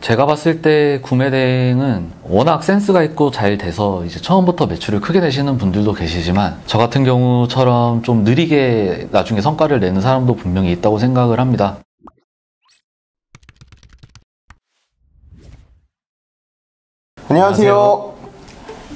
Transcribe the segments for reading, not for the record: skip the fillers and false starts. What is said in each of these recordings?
제가 봤을 때 구매 대행은 워낙 센스가 있고 잘 돼서 이제 처음부터 매출을 크게 내시는 분들도 계시지만 저 같은 경우처럼 좀 느리게 나중에 성과를 내는 사람도 분명히 있다고 생각을 합니다. 안녕하세요.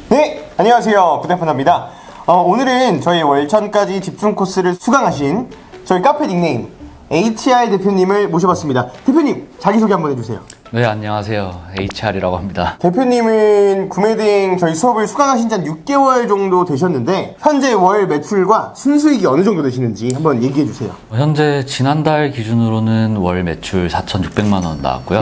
네, 안녕하세요. 부대판답니다. 오늘은 저희 월천까지 집중 코스를 수강하신 저희 카페 닉네임 HR 대표님을 모셔봤습니다. 대표님, 자기소개 한번 해주세요. 네, 안녕하세요. HR이라고 합니다. 대표님은 구매대행 저희 수업을 수강하신 지 한 6개월 정도 되셨는데 현재 월 매출과 순수익이 어느 정도 되시는지 한번 얘기해주세요. 현재 지난달 기준으로는 월 매출 4,600만 원 나왔고요.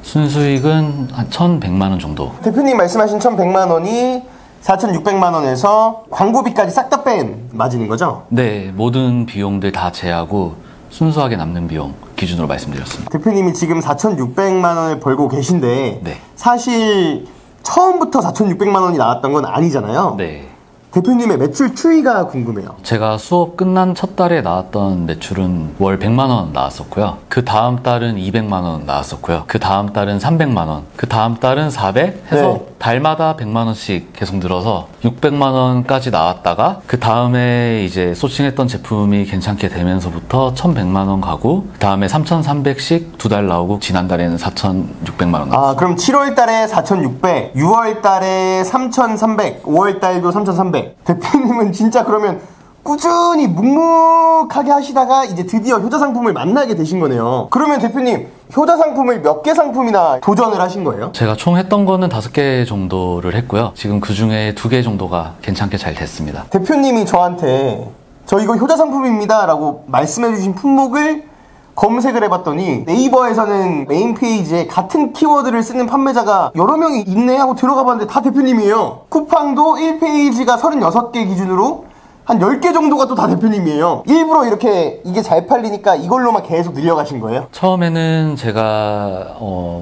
순수익은 한 1,100만 원 정도. 대표님 말씀하신 1,100만 원이 4,600만 원에서 광고비까지 싹 다 뺀 마진인 거죠? 네, 모든 비용들 다 제하고 순수하게 남는 비용 기준으로 말씀드렸습니다. 대표님이 지금 4,600만 원을 벌고 계신데 네. 사실 처음부터 4,600만 원이 나왔던 건 아니잖아요. 네. 대표님의 매출 추이가 궁금해요. 제가 수업 끝난 첫 달에 나왔던 매출은 월 100만 원 나왔었고요. 그 다음 달은 200만 원 나왔었고요. 그 다음 달은 300만 원, 그 다음 달은 400 해서 네. 달마다 100만 원씩 계속 늘어서 600만 원까지 나왔다가 그 다음에 이제 소싱했던 제품이 괜찮게 되면서부터 1,100만 원 가고 그 다음에 3,300씩 두 달 나오고 지난달에는 4,600만 원 나왔어요. 그럼 7월 달에 4,600, 6월 달에 3,300, 5월 달도 3,300. 대표님은 진짜 그러면 꾸준히 묵묵하게 하시다가 이제 드디어 효자 상품을 만나게 되신 거네요. 그러면 대표님, 효자 상품을 몇 개 상품이나 도전을 하신 거예요? 제가 총 했던 거는 5개 정도를 했고요. 지금 그 중에 2개 정도가 괜찮게 잘 됐습니다. 대표님이 저한테 저 이거 효자 상품입니다 라고 말씀해 주신 품목을 검색을 해봤더니 네이버에서는 메인 페이지에 같은 키워드를 쓰는 판매자가 여러 명이 있네 하고 들어가 봤는데 다 대표님이에요. 쿠팡도 1페이지가 36개 기준으로 한 10개 정도가 또 다 대표님이에요. 일부러 이렇게 이게 잘 팔리니까 이걸로만 계속 늘려가신 거예요? 처음에는 제가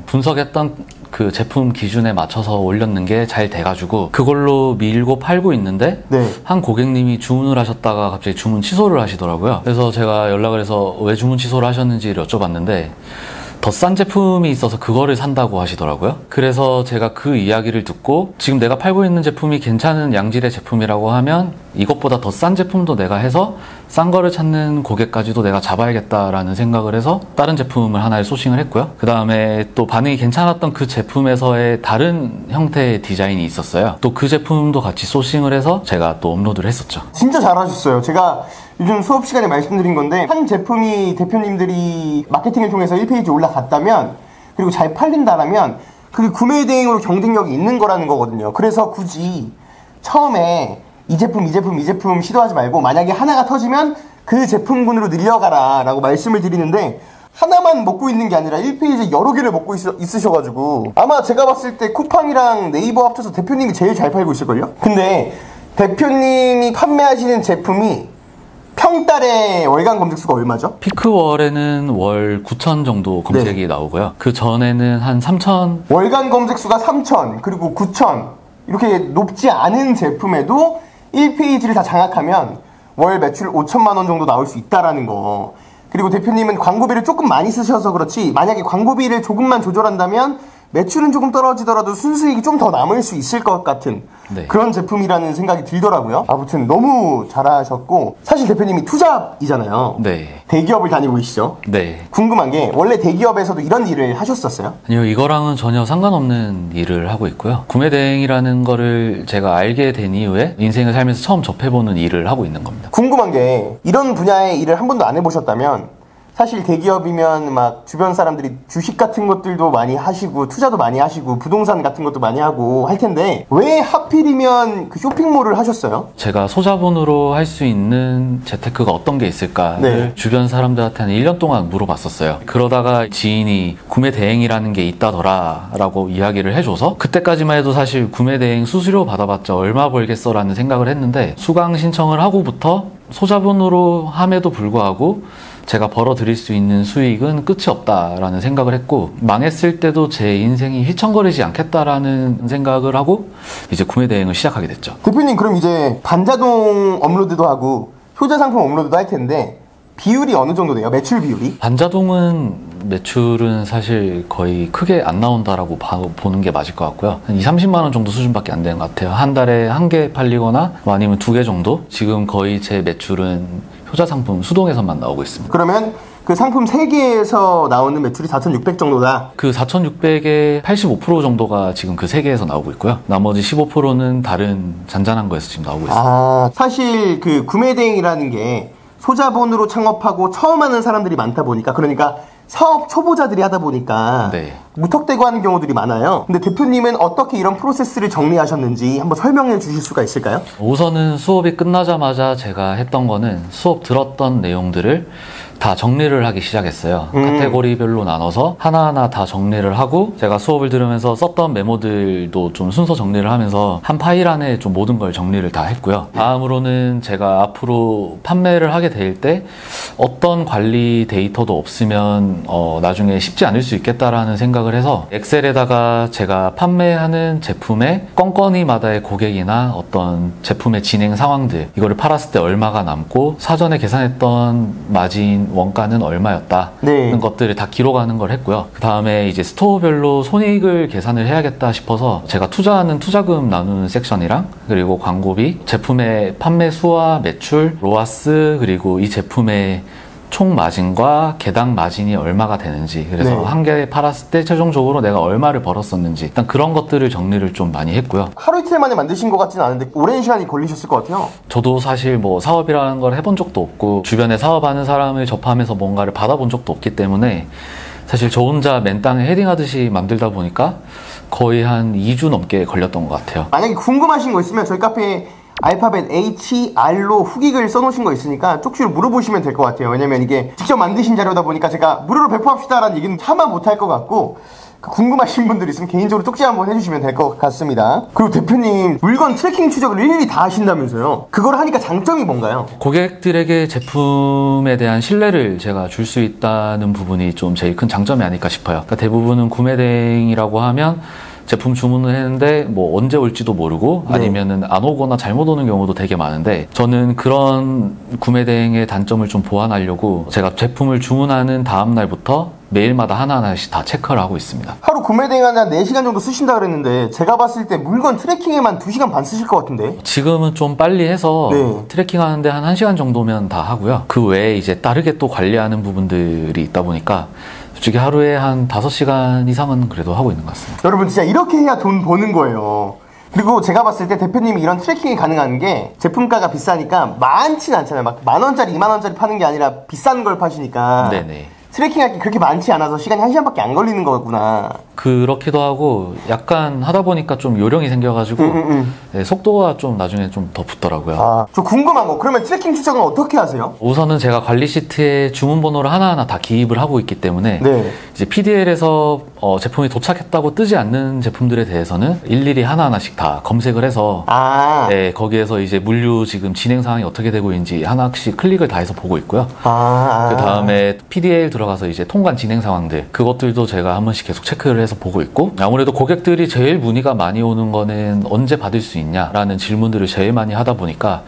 분석했던 그 제품 기준에 맞춰서 올렸는 게 잘 돼가지고 그걸로 밀고 팔고 있는데 네. 한 고객님이 주문을 하셨다가 갑자기 주문 취소를 하시더라고요. 그래서 제가 연락을 해서 왜 주문 취소를 하셨는지를 여쭤봤는데 더 싼 제품이 있어서 그거를 산다고 하시더라고요. 그래서 제가 그 이야기를 듣고 지금 내가 팔고 있는 제품이 괜찮은 양질의 제품이라고 하면 이것보다 더 싼 제품도 내가 해서 싼 거를 찾는 고객까지도 내가 잡아야겠다라는 생각을 해서 다른 제품을 하나를 소싱을 했고요. 그 다음에 또 반응이 괜찮았던 그 제품에서의 다른 형태의 디자인이 있었어요. 또 그 제품도 같이 소싱을 해서 제가 또 업로드를 했었죠. 진짜 잘하셨어요. 제가 요즘 수업 시간에 말씀드린 건데 한 제품이 대표님들이 마케팅을 통해서 1페이지 올라갔다면 그리고 잘 팔린다라면 그게 구매 대행으로 경쟁력이 있는 거라는 거거든요. 그래서 굳이 처음에 이 제품 시도하지 말고 만약에 하나가 터지면 그 제품군으로 늘려가라 라고 말씀을 드리는데 하나만 먹고 있는 게 아니라 1페이지에 여러 개를 먹고 있으셔가지고 아마 제가 봤을 때 쿠팡이랑 네이버 합쳐서 대표님이 제일 잘 팔고 있을걸요? 근데 대표님이 판매하시는 제품이 평달에 월간 검색수가 얼마죠? 피크월에는 월 9,000 정도 검색이 나오고요. 그 전에는 한 3,000. 월간 검색수가 3,000 그리고 9,000 이렇게 높지 않은 제품에도 1페이지를 다 장악하면 월 매출 5천만 원 정도 나올 수 있다라는 거. 그리고 대표님은 광고비를 조금 많이 쓰셔서 그렇지 만약에 광고비를 조금만 조절한다면 매출은 조금 떨어지더라도 순수익이 좀 더 남을 수 있을 것 같은 네. 그런 제품이라는 생각이 들더라고요. 아무튼 너무 잘하셨고 사실 대표님이 투잡이잖아요. 네. 대기업을 다니고 계시죠? 네. 궁금한 게 원래 대기업에서도 이런 일을 하셨었어요? 아니요, 이거랑은 전혀 상관없는 일을 하고 있고요. 구매 대행이라는 거를 제가 알게 된 이후에 인생을 살면서 처음 접해보는 일을 하고 있는 겁니다. 궁금한 게 이런 분야의 일을 한 번도 안 해보셨다면 사실 대기업이면 막 주변 사람들이 주식 같은 것들도 많이 하시고 투자도 많이 하시고 부동산 같은 것도 많이 하고 할 텐데 왜 하필이면 그 쇼핑몰을 하셨어요? 제가 소자본으로 할 수 있는 재테크가 어떤 게 있을까를 네. 주변 사람들한테 한 1년 동안 물어봤었어요. 그러다가 지인이 구매 대행이라는 게 있다더라 라고 이야기를 해줘서 그때까지만 해도 사실 구매 대행 수수료 받아봤자 얼마 벌겠어 라는 생각을 했는데 수강 신청을 하고부터 소자본으로 함에도 불구하고 제가 벌어들일 수 있는 수익은 끝이 없다라는 생각을 했고 망했을 때도 제 인생이 휘청거리지 않겠다라는 생각을 하고 이제 구매 대행을 시작하게 됐죠. 대표님 그럼 이제 반자동 업로드도 하고 효자 상품 업로드도 할 텐데 비율이 어느 정도 돼요? 매출 비율이? 반자동은 매출은 사실 거의 크게 안 나온다라고 보는 게 맞을 것 같고요. 한 20-30만 원 정도 수준밖에 안 되는 것 같아요. 한 달에 1개 팔리거나 뭐 아니면 2개 정도? 지금 거의 제 매출은 효자 상품 수동에서만 나오고 있습니다. 그러면 그 상품 3개에서 나오는 매출이 4,600 정도다? 그 4,600의 85% 정도가 지금 그 3개에서 나오고 있고요. 나머지 15%는 다른 잔잔한 거에서 지금 나오고 있습니다. 아, 사실 그 구매대행이라는 게 소자본으로 창업하고 처음 하는 사람들이 많다 보니까, 그러니까 사업 초보자들이 하다 보니까 네. 무턱대고 하는 경우들이 많아요. 근데 대표님은 어떻게 이런 프로세스를 정리하셨는지 한번 설명해 주실 수가 있을까요? 우선은 수업이 끝나자마자 제가 했던 거는 수업 들었던 내용들을 다 정리를 하기 시작했어요. 카테고리별로 나눠서 하나하나 다 정리를 하고, 제가 수업을 들으면서 썼던 메모들도 좀 순서 정리를 하면서 한 파일 안에 좀 모든 걸 정리를 다 했고요. 다음으로는 제가 앞으로 판매를 하게 될 때 어떤 관리 데이터도 없으면 나중에 쉽지 않을 수 있겠다라는 생각을 해서 엑셀에다가 제가 판매하는 제품의 건건이마다의 고객이나 어떤 제품의 진행 상황들, 이거를 팔았을 때 얼마가 남고 사전에 계산했던 마진 원가는 얼마였다는 네. 것들을 다 기록하는 걸 했고요. 그 다음에 이제 스토어별로 손익을 계산을 해야겠다 싶어서 제가 투자하는 투자금 나누는 섹션이랑, 그리고 광고비, 제품의 판매 수와 매출, 로아스, 그리고 이 제품의 총 마진과 개당 마진이 얼마가 되는지, 그래서 네. 한 개 팔았을 때 최종적으로 내가 얼마를 벌었었는지, 일단 그런 것들을 정리를 좀 많이 했고요. 하루 이틀 만에 만드신 것 같지는 않은데 오랜 시간이 걸리셨을 것 같아요. 저도 사실 뭐 사업이라는 걸 해본 적도 없고 주변에 사업하는 사람을 접하면서 뭔가를 받아본 적도 없기 때문에 사실 저 혼자 맨땅에 헤딩하듯이 만들다 보니까 거의 한 2주 넘게 걸렸던 것 같아요. 만약에 궁금하신 거 있으면 저희 카페에 알파벳 HR로 후기글 써놓으신 거 있으니까 쪽지로 물어보시면 될 것 같아요. 왜냐면 이게 직접 만드신 자료다 보니까 제가 무료로 배포합시다라는 얘기는 차마 못할 것 같고, 궁금하신 분들 있으면 개인적으로 쪽지 한번 해주시면 될 것 같습니다. 그리고 대표님, 물건 트래킹 추적을 일일이 다 하신다면서요? 그걸 하니까 장점이 뭔가요? 고객들에게 제품에 대한 신뢰를 제가 줄 수 있다는 부분이 좀 제일 큰 장점이 아닐까 싶어요. 그러니까 대부분은 구매대행이라고 하면 제품 주문을 했는데 뭐 언제 올지도 모르고 아니면은 안 오거나 잘못 오는 경우도 되게 많은데, 저는 그런 구매 대행의 단점을 좀 보완하려고 제가 제품을 주문하는 다음 날부터 매일마다 하나하나씩 다 체크를 하고 있습니다. 하루 구매 대행한 한 4시간 정도 쓰신다 그랬는데 제가 봤을 때 물건 트래킹에만 2시간 반 쓰실 것 같은데? 지금은 좀 빨리 해서 네. 트래킹 하는데 한 1시간 정도면 다 하고요. 그 외에 이제 다르게 또 관리하는 부분들이 있다 보니까 솔직히 하루에 한 5시간 이상은 그래도 하고 있는 것 같습니다. 여러분 진짜 이렇게 해야 돈 버는 거예요. 그리고 제가 봤을 때 대표님이 이런 트래킹이 가능한 게 제품가가 비싸니까 많진 않잖아요. 막 10,000원짜리, 20,000원짜리 파는 게 아니라 비싼 걸 파시니까 네네. 트래킹할 게 그렇게 많지 않아서 시간이 1시간밖에 안 걸리는 거구나. 그렇기도 하고 약간 하다 보니까 좀 요령이 생겨가지고 네, 속도가 좀 나중에 좀 더 붙더라고요. 아, 저 궁금한 거, 그러면 트래킹 추적은 어떻게 하세요? 우선은 제가 관리 시트에 주문 번호를 하나하나 다 기입을 하고 있기 때문에 네. 이제 PDL에서 제품이 도착했다고 뜨지 않는 제품들에 대해서는 일일이 하나하나씩 다 검색을 해서 네, 거기에서 이제 물류 지금 진행 상황이 어떻게 되고 있는지 하나씩 클릭을 다 해서 보고 있고요. 그 다음에 PDL 들어가서 이제 통관 진행 상황들, 그것들도 제가 한 번씩 계속 체크를 해서 보고 있고, 아무래도 고객들이 제일 문의가 많이 오는 거는 언제 받을 수 있냐라는 질문들을 제일 많이 하다 보니까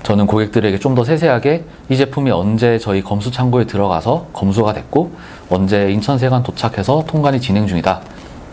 저는 고객들에게 좀 더 세세하게 이 제품이 언제 저희 검수 창고에 들어가서 검수가 됐고 언제 인천세관 도착해서 통관이 진행 중이다,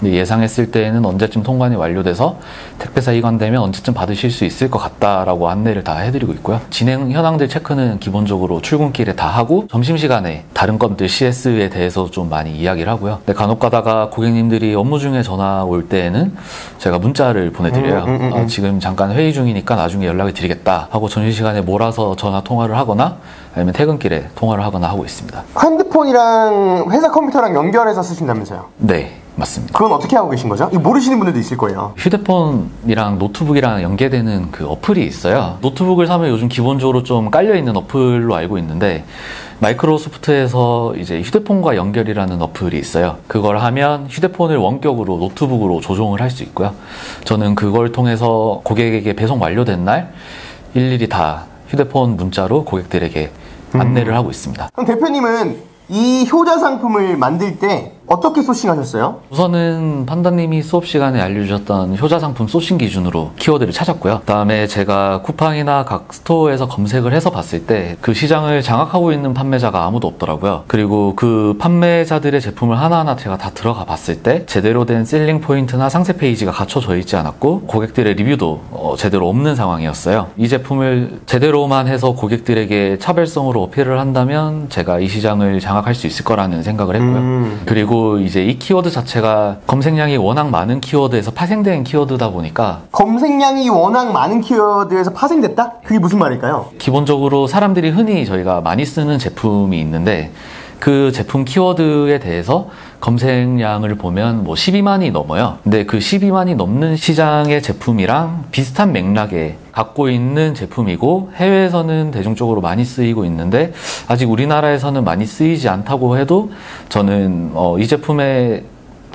예상했을 때에는 언제쯤 통관이 완료돼서 택배사 이관되면 언제쯤 받으실 수 있을 것 같다라고 안내를 다 해드리고 있고요. 진행 현황들 체크는 기본적으로 출근길에 다 하고, 점심시간에 다른 건들 CS에 대해서 좀 많이 이야기를 하고요. 간혹 가다가 고객님들이 업무 중에 전화 올 때에는 제가 문자를 보내드려요. 지금 잠깐 회의 중이니까 나중에 연락을 드리겠다 하고 점심시간에 몰아서 전화 통화를 하거나 아니면 퇴근길에 통화를 하거나 하고 있습니다. 핸드폰이랑 회사 컴퓨터랑 연결해서 쓰신다면서요? 네, 맞습니다. 그건 어떻게 하고 계신 거죠? 이거 모르시는 분들도 있을 거예요. 휴대폰이랑 노트북이랑 연계되는 그 어플이 있어요. 노트북을 사면 요즘 기본적으로 좀 깔려있는 어플로 알고 있는데, 마이크로소프트에서 이제 휴대폰과 연결이라는 어플이 있어요. 그걸 하면 휴대폰을 원격으로 노트북으로 조종을 할 수 있고요. 저는 그걸 통해서 고객에게 배송 완료된 날 일일이 다 휴대폰 문자로 고객들에게 안내를 하고 있습니다. 그럼 대표님은 이 효자 상품을 만들 때 어떻게 소싱하셨어요? 우선은 판다님이 수업 시간에 알려주셨던 효자 상품 소싱 기준으로 키워드를 찾았고요. 그다음에 제가 쿠팡이나 각 스토어에서 검색을 해서 봤을 때 그 시장을 장악하고 있는 판매자가 아무도 없더라고요. 그리고 그 판매자들의 제품을 하나하나 제가 다 들어가 봤을 때 제대로 된 셀링 포인트나 상세 페이지가 갖춰져 있지 않았고 고객들의 리뷰도 제대로 없는 상황이었어요. 이 제품을 제대로만 해서 고객들에게 차별성으로 어필을 한다면 제가 이 시장을 장악할 수 있을 거라는 생각을 했고요. 그리고 이제 이 키워드 자체가 검색량이 워낙 많은 키워드에서 파생된 키워드다 보니까 검색량이 워낙 많은 키워드에서 파생됐다? 그게 무슨 말일까요? 기본적으로 사람들이 흔히 저희가 많이 쓰는 제품이 있는데 그 제품 키워드에 대해서 검색량을 보면 뭐 12만이 넘어요. 근데 그 12만이 넘는 시장의 제품이랑 비슷한 맥락에 갖고 있는 제품이고 해외에서는 대중적으로 많이 쓰이고 있는데 아직 우리나라에서는 많이 쓰이지 않다고 해도 저는 이 제품의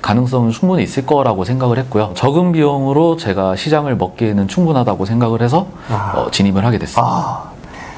가능성은 충분히 있을 거라고 생각을 했고요. 적은 비용으로 제가 시장을 먹기에는 충분하다고 생각을 해서 진입을 하게 됐습니다.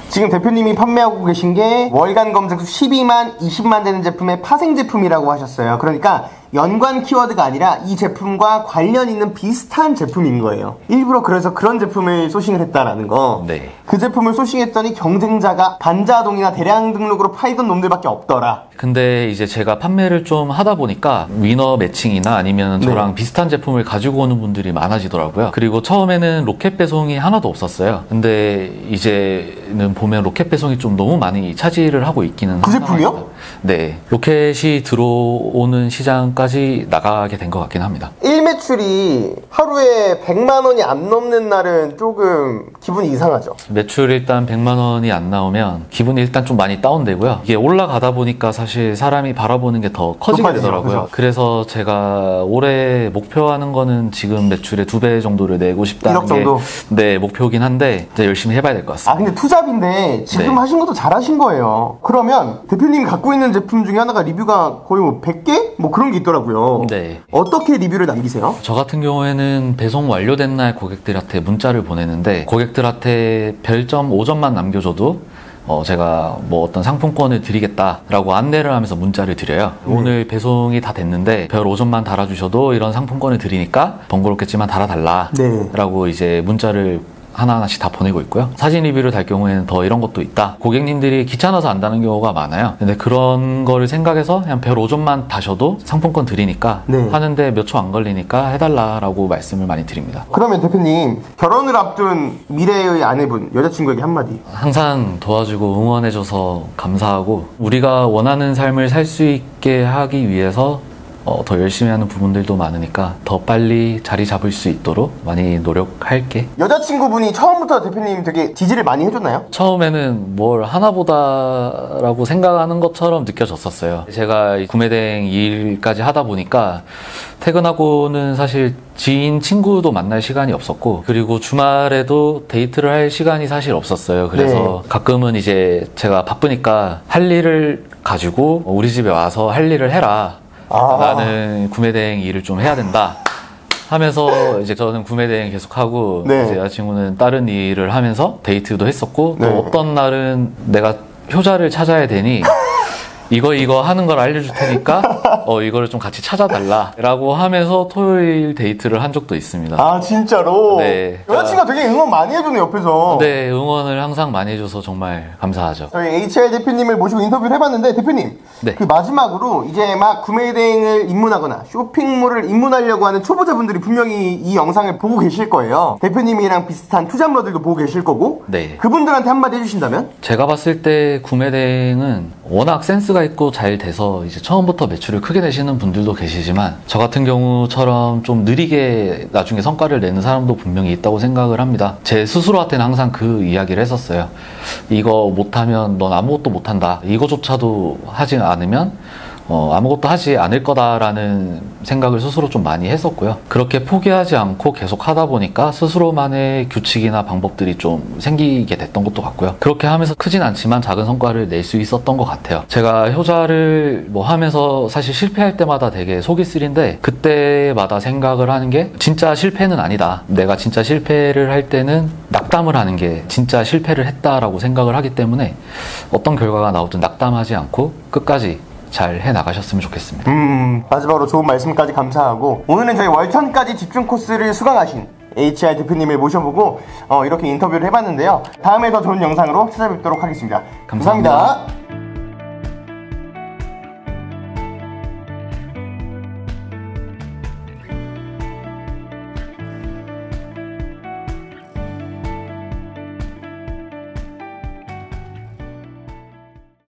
지금 대표님이 판매하고 계신 게 월간 검색수 12만, 20만 되는 제품의 파생 제품이라고 하셨어요. 그러니까 연관 키워드가 아니라 이 제품과 관련 있는 비슷한 제품인 거예요. 일부러 그래서 그런 제품을 소싱을 했다라는 거. 네. 그 제품을 소싱했더니 경쟁자가 반자동이나 대량 등록으로 팔던 놈들밖에 없더라. 근데 이제 제가 판매를 좀 하다 보니까 위너 매칭이나 아니면 저랑 비슷한 제품을 가지고 오는 분들이 많아지더라고요. 그리고 처음에는 로켓 배송이 하나도 없었어요. 근데 이제는 보면 로켓 배송이 좀 너무 많이 차지를 하고 있기는 그 제품이요? 네. 로켓이 들어오는 시장까지 나가게 된 것 같긴 합니다. 1매출이 하루에 100만 원이 안 넘는 날은 조금 기분이 이상하죠. 매출 일단 100만 원이 안 나오면 기분이 일단 좀 많이 다운되고요. 이게 올라가다 보니까 사실 사람이 바라보는 게 더 커지게 되더라고요. 그죠? 그래서 제가 올해 목표하는 거는 지금 매출의 2배 정도를 내고 싶다는 1억 정도? 게 네, 목표긴 한데 이제 열심히 해봐야 될 것 같습니다. 근데 투잡인데 지금 네. 하신 것도 잘하신 거예요. 그러면 대표님이 갖고 있는 제품 중에 하나가 리뷰가 거의 뭐 100개? 뭐 그런 게 있더라고요. 네. 어떻게 리뷰를 남기세요? 저 같은 경우에는 배송 완료된 날 고객들한테 문자를 보내는데 고객들한테 별점 5점만 남겨줘도 제가 뭐 어떤 상품권을 드리겠다라고 안내를 하면서 문자를 드려요. 오늘 배송이 다 됐는데 별 5점만 달아주셔도 이런 상품권을 드리니까 번거롭겠지만 달아달라 네. 라고 이제 문자를 하나하나씩 다 보내고 있고요. 사진 리뷰를 달 경우에는 더 이런 것도 있다. 고객님들이 귀찮아서 안다는 경우가 많아요. 근데 그런 거를 생각해서 그냥 별 5점만 다셔도 상품권 드리니까 네. 하는데 몇 초 안 걸리니까 해달라라고 말씀을 많이 드립니다. 그러면 대표님 결혼을 앞둔 미래의 아내분, 여자친구에게 한마디. 항상 도와주고 응원해줘서 감사하고 우리가 원하는 삶을 살 수 있게 하기 위해서 더 열심히 하는 부분들도 많으니까 더 빨리 자리 잡을 수 있도록 많이 노력할게. 여자친구분이 처음부터 대표님 되게 지지를 많이 해줬나요? 처음에는 뭘 하나보다라고 생각하는 것처럼 느껴졌었어요. 제가 구매대행 일까지 하다 보니까 퇴근하고는 사실 지인, 친구도 만날 시간이 없었고 그리고 주말에도 데이트를 할 시간이 사실 없었어요. 그래서 가끔은 이제 제가 바쁘니까 할 일을 가지고 우리 집에 와서 할 일을 해라. 나는 구매대행 일을 좀 해야 된다 하면서 이제 저는 구매대행 계속하고 이제 여자친구는 다른 일을 하면서 데이트도 했었고 또 어떤 날은 내가 효자를 찾아야 되니 이거 하는 걸 알려줄 테니까 이거를 좀 같이 찾아달라 라고 하면서 토요일 데이트를 한 적도 있습니다. 아 진짜로? 네. 여자친구가 되게 응원 많이 해주네 옆에서. 네, 응원을 항상 많이 해줘서 정말 감사하죠. 저희 HR 대표님을 모시고 인터뷰를 해봤는데 대표님 네. 그 마지막으로 이제 막 구매대행을 입문하거나 쇼핑몰을 입문하려고 하는 초보자분들이 분명히 이 영상을 보고 계실 거예요. 대표님이랑 비슷한 투잡러들도 보고 계실 거고 네. 그분들한테 한마디 해주신다면? 제가 봤을 때 구매대행은 워낙 센스가 있고 잘 돼서 이제 처음부터 매출을 크게 내시는 분들도 계시지만 저 같은 경우처럼 좀 느리게 나중에 성과를 내는 사람도 분명히 있다고 생각을 합니다. 제 스스로한테는 항상 그 이야기를 했었어요. 이거 못하면 넌 아무것도 못한다. 이거조차도 하지 않으면 아무것도 하지 않을 거다라는 생각을 스스로 좀 많이 했었고요. 그렇게 포기하지 않고 계속 하다 보니까 스스로만의 규칙이나 방법들이 좀 생기게 됐던 것도 같고요. 그렇게 하면서 크진 않지만 작은 성과를 낼 수 있었던 것 같아요. 제가 효자를 뭐 하면서 사실 실패할 때마다 되게 속이 쓰린데 그때마다 생각을 하는 게 진짜 실패는 아니다. 내가 진짜 실패를 할 때는 낙담을 하는 게 진짜 실패를 했다라고 생각을 하기 때문에 어떤 결과가 나오든 낙담하지 않고 끝까지 잘 해나가셨으면 좋겠습니다. 마지막으로 좋은 말씀까지 감사하고, 오늘은 저희 월천까지 집중 코스를 수강하신 HR 대표님을 모셔보고 이렇게 인터뷰를 해봤는데요. 다음에 더 좋은 영상으로 찾아뵙도록 하겠습니다. 감사합니다. 감사합니다.